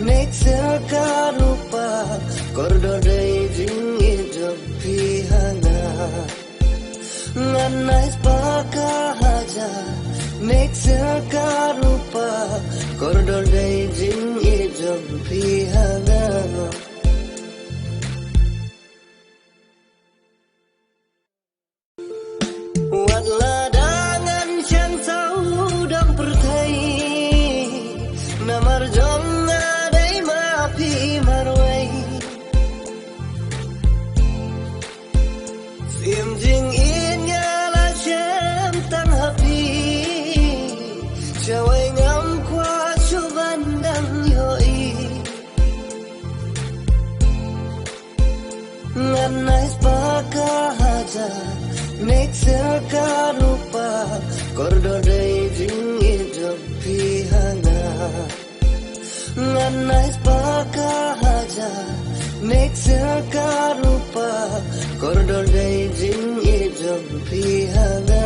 nek sekarupa kordodai jing hidup pihana nganais pakahaja nek sekarupa kordodai jing hidup pihana Wadladangan siang saudang pertai Namar jong adai mapi marwai Sim jing inya la shem tang hapi Syawai ngam kwa subandang yoi Nganais pakahaja nek sekarupa kordodai jing hidup pihana nganais pakahaja nek sekarupa kordodai jing hidup pihana